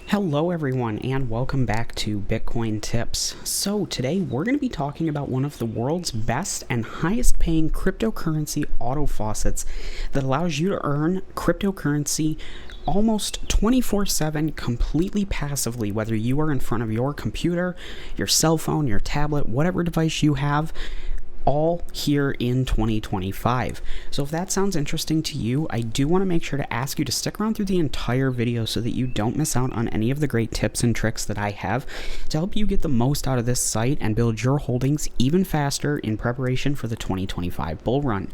Hello everyone and welcome back to Bitcoin Tips. So today we're going to be talking about one of the world's best and highest paying cryptocurrency auto faucets that allows you to earn cryptocurrency almost 24/7 completely passively, whether you are in front of your computer, your cell phone, your tablet, whatever device you have, all here in 2025. So if that sounds interesting to you, I do want to make sure to ask you to stick around through the entire video so that you don't miss out on any of the great tips and tricks that I have to help you get the most out of this site and build your holdings even faster in preparation for the 2025 bull run.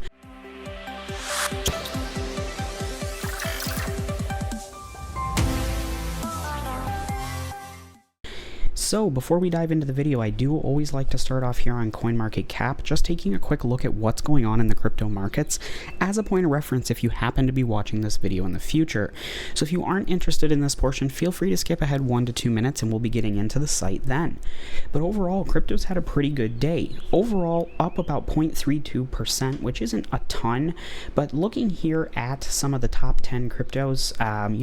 So before we dive into the video, I do always like to start off here on CoinMarketCap, just taking a quick look at what's going on in the crypto markets as a point of reference if you happen to be watching this video in the future. So if you aren't interested in this portion, feel free to skip ahead 1 to 2 minutes and we'll be getting into the site then. But overall, crypto's had a pretty good day. Overall, up about 0.32%, which isn't a ton, but looking here at some of the top 10 cryptos,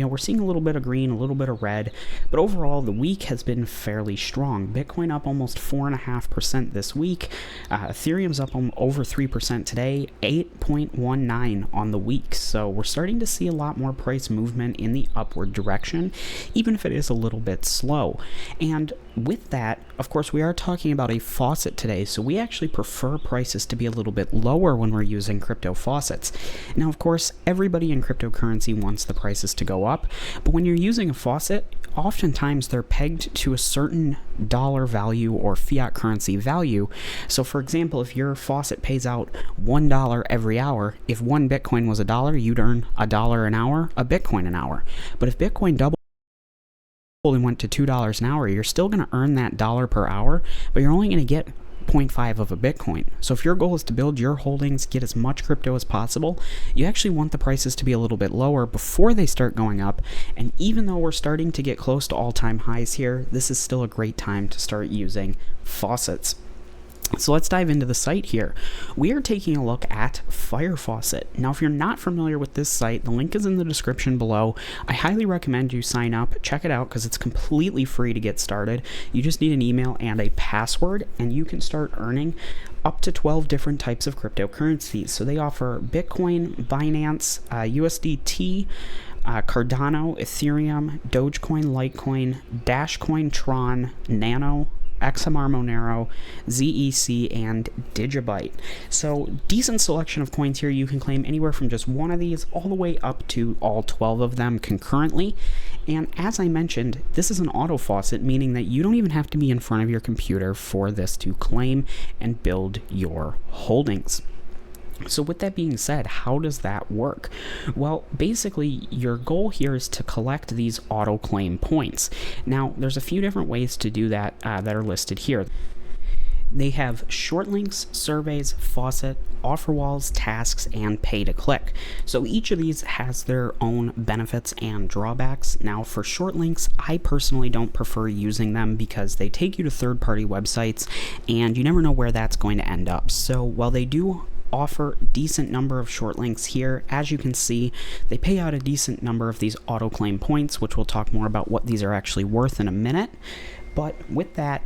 we're seeing a little bit of green, a little bit of red, but overall the week has been fairly strong. Bitcoin up almost 4.5% this week. Ethereum's up over 3% today, 8.19 on the week. So we're starting to see a lot more price movement in the upward direction, even if it is a little bit slow. And with that, of course, we are talking about a faucet today, so we actually prefer prices to be a little bit lower when we're using crypto faucets. Now, of course, everybody in cryptocurrency wants the prices to go up, but when you're using a faucet, oftentimes they're pegged to a certain dollar value or fiat currency value. So for example, if your faucet pays out $1 every hour, if one Bitcoin was $1, you'd earn $1 an hour, a Bitcoin an hour. But if Bitcoin doubled and went to $2 an hour, you're still going to earn that dollar per hour, but you're only going to get 0.5 of a Bitcoin. So if your goal is to build your holdings, get as much crypto as possible, you actually want the prices to be a little bit lower before they start going up. And even though we're starting to get close to all-time highs here, this is still a great time to start using faucets. So let's dive into the site here. We are taking a look at Fire Faucet. Now, if you're not familiar with this site, the link is in the description below. I highly recommend you sign up, check it out because it's completely free to get started. You just need an email and a password, and you can start earning up to 12 different types of cryptocurrencies. So they offer Bitcoin, Binance, USDT, Cardano, Ethereum, Dogecoin, Litecoin, Dashcoin, Tron, Nano, XMR Monero, ZEC, and Digibyte. So decent selection of coins here. You can claim anywhere from just one of these all the way up to all 12 of them concurrently. And as I mentioned, this is an auto faucet, meaning that you don't even have to be in front of your computer for this to claim and build your holdings. So with that being said, how does that work? Well, basically, your goal here is to collect these auto claim points. Now, there's a few different ways to do that that are listed here. They have short links, surveys, faucet, offer walls, tasks, and pay to click. So each of these has their own benefits and drawbacks. Now for short links, I personally don't prefer using them because they take you to third-party websites and you never know where that's going to end up. So while they do offer decent number of short links here, as you can see, they pay out a decent number of these auto claim points, which we'll talk more about what these are actually worth in a minute. But with that,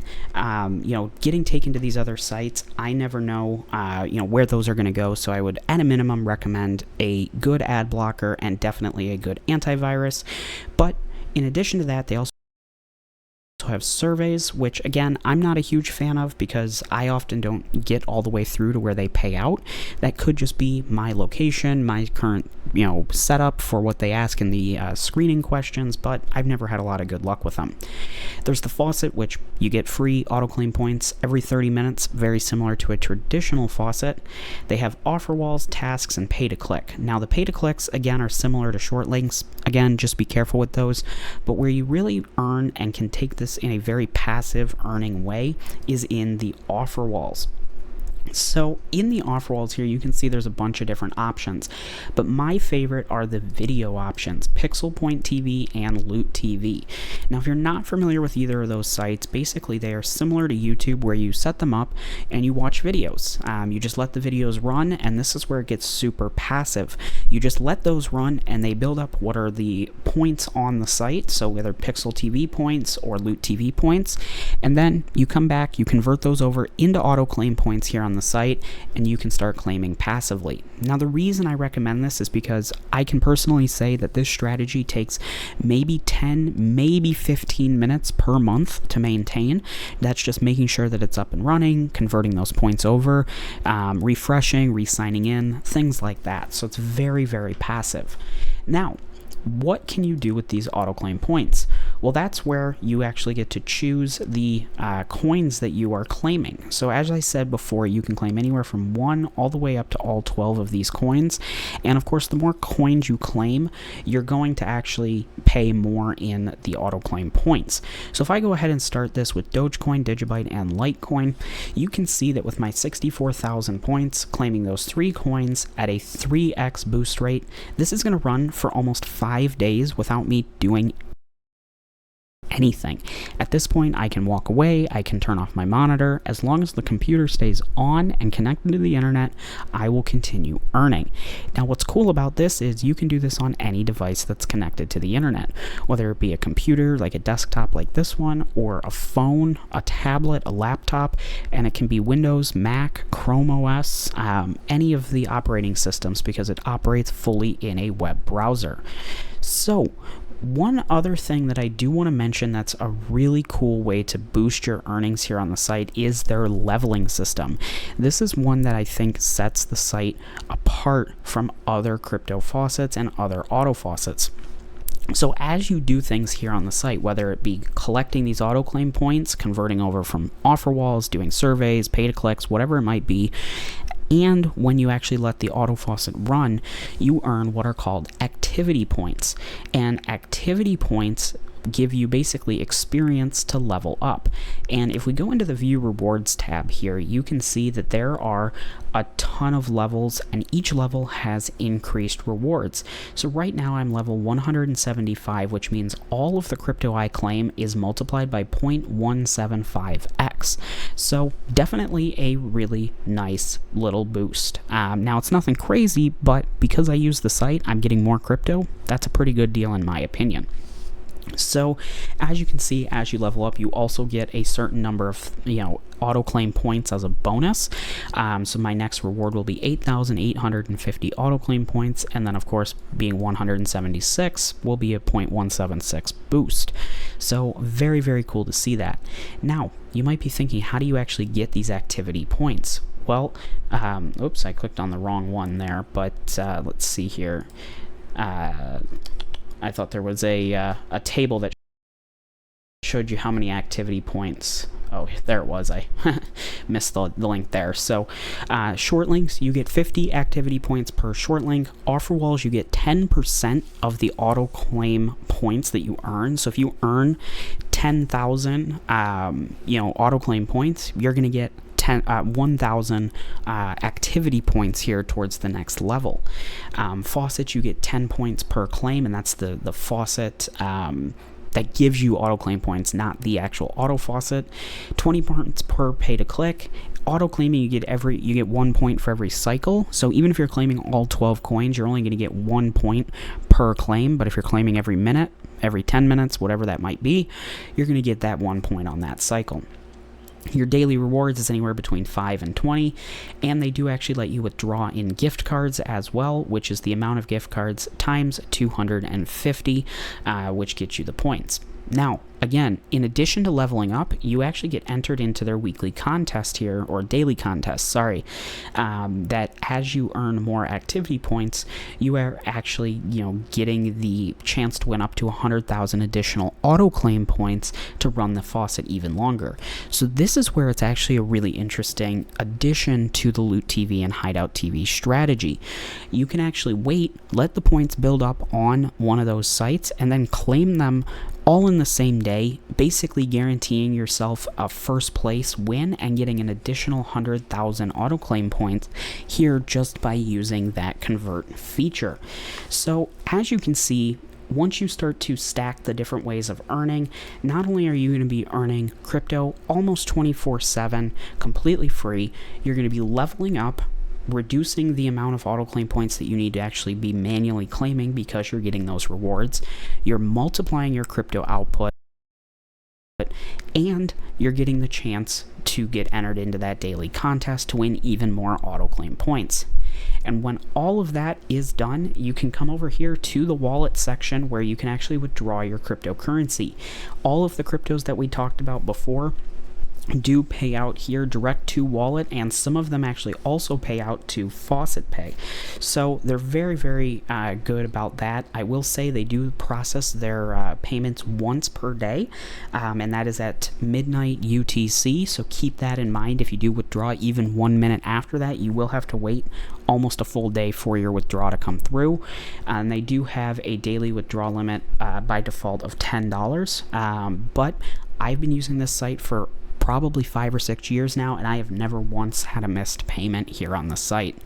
getting taken to these other sites, I never know, where those are going to go. So I would, at a minimum, recommend a good ad blocker and definitely a good antivirus. But in addition to that, they also have surveys, which again, I'm not a huge fan of because I often don't get all the way through to where they pay out. That could just be my location, my current, setup for what they ask in the screening questions, but I've never had a lot of good luck with them. There's the faucet, which you get free auto claim points every 30 minutes, very similar to a traditional faucet. They have offer walls, tasks, and pay to click. Now the pay to clicks, again, are similar to short links. Again, just be careful with those, but where you really earn and can take this in a very passive earning way is in the offer walls. So in the offer walls here, you can see there's a bunch of different options, but my favorite are the video options, Pixel Point TV and Loot TV. Now, if you're not familiar with either of those sites, basically they are similar to YouTube, where you set them up and you watch videos. You just let the videos run, and this is where it gets super passive. You just let those run and they build up what are the points on the site, so whether Pixel TV points or Loot TV points, and then you come back, you convert those over into auto claim points here on the site, and you can start claiming passively. Now, the reason I recommend this is because I can personally say that this strategy takes maybe 10, maybe 15 minutes per month to maintain. That's just making sure that it's up and running, converting those points over, refreshing, re-signing in, things like that. So it's very, very passive. Now, what can you do with these autoclaim points? Well, that's where you actually get to choose the coins that you are claiming. So as I said before, you can claim anywhere from 1 all the way up to all 12 of these coins. And of course, the more coins you claim, you're going to actually pay more in the autoclaim points. So if I go ahead and start this with Dogecoin, Digibyte, and Litecoin, you can see that with my 64,000 points, claiming those 3 coins at a 3x boost rate, this is going to run for almost 5 days without me doing anything. At this point, I can walk away, I can turn off my monitor. As long as the computer stays on and connected to the internet, I will continue earning. Now, what's cool about this is you can do this on any device that's connected to the internet, whether it be a computer like a desktop like this one, or a phone, a tablet, a laptop, and it can be Windows, Mac, Chrome OS, any of the operating systems, because it operates fully in a web browser. So one other thing that I do want to mention that's a really cool way to boost your earnings here on the site is their leveling system. This is one that I think sets the site apart from other crypto faucets and other auto faucets. So as you do things here on the site, whether it be collecting these auto claim points, converting over from offer walls, doing surveys, pay-to-clicks, whatever it might be, and when you actually let the auto faucet run, you earn what are called activity points. And activity points give you basically experience to level up. And if we go into the View Rewards tab here, you can see that there are a ton of levels, and each level has increased rewards. So right now I'm level 175, which means all of the crypto I claim is multiplied by 0.175x. So definitely a really nice little boost. Now, it's nothing crazy, but because I use the site, I'm getting more crypto. That's a pretty good deal in my opinion. So as you can see, as you level up, you also get a certain number of auto claim points as a bonus. So my next reward will be 8,850 auto claim points, and then of course being 176 will be a 0.176 boost. So very, very cool to see that. Now you might be thinking, how do you actually get these activity points? Well, oops, I clicked on the wrong one there, but let's see here. I thought there was a table that showed you how many activity points. Oh, there it was. I missed the link there. So short links, you get 50 activity points per short link. Offer walls, you get 10% of the auto claim points that you earn. So if you earn 10,000 auto claim points, you're going to get 1,000 activity points here towards the next level. Faucet, you get 10 points per claim, and that's the faucet that gives you auto claim points, not the actual auto faucet. 20 points per pay to click. Auto claiming, you get 1 point for every cycle. So even if you're claiming all 12 coins, you're only going to get 1 point per claim. But if you're claiming every minute, every 10 minutes, whatever that might be, you're going to get that 1 point on that cycle. Your daily rewards is anywhere between 5 and 20, and they do actually let you withdraw in gift cards as well, which is the amount of gift cards times 250, which gets you the points. Now, again, in addition to leveling up, you actually get entered into their weekly contest here, or daily contest, sorry, that as you earn more activity points, you are actually, getting the chance to win up to 100,000 additional auto claim points to run the faucet even longer. So this this is where it's actually a really interesting addition to the Loot TV and Hideout TV strategy. You can actually wait, let the points build up on one of those sites, and then claim them all in the same day, basically guaranteeing yourself a first place win and getting an additional 100,000 autoclaim points here just by using that convert feature. So as you can see, once you start to stack the different ways of earning, not only are you going to be earning crypto almost 24/7 completely free, you're going to be leveling up, reducing the amount of autoclaim points that you need to actually be manually claiming because you're getting those rewards. You're multiplying your crypto output, and you're getting the chance to get entered into that daily contest to win even more autoclaim points. And when all of that is done, you can come over here to the wallet section where you can actually withdraw your cryptocurrency. All of the cryptos that we talked about before do pay out here direct to wallet, and some of them actually also pay out to Faucet Pay. So they're very, very good about that. I will say they do process their payments once per day, and that is at midnight UTC. So keep that in mind. If you do withdraw even 1 minute after that, you will have to wait almost a full day for your withdrawal to come through. And they do have a daily withdrawal limit by default of $10. But I've been using this site for probably 5 or 6 years now, and I have never once had a missed payment here on the site.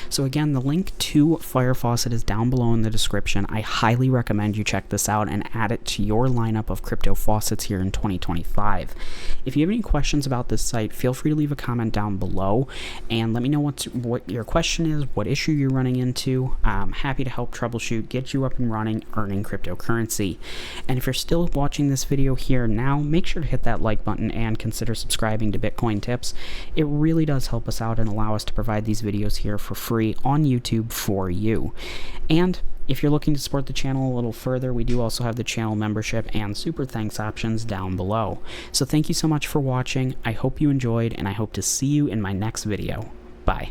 So again, the link to Fire Faucet is down below in the description. I highly recommend you check this out and add it to your lineup of crypto faucets here in 2025. If you have any questions about this site, feel free to leave a comment down below and let me know what your question is, what issue you're running into. I'm happy to help troubleshoot, get you up and running, earning cryptocurrency. And if you're still watching this video here now, make sure to hit that like button and consider subscribing to Bitcoin Tips. It really does help us out and allow us to provide these videos here for free on YouTube for you. And if you're looking to support the channel a little further, we do also have the channel membership and super thanks options down below. So thank you so much for watching. I hope you enjoyed, and I hope to see you in my next video. Bye.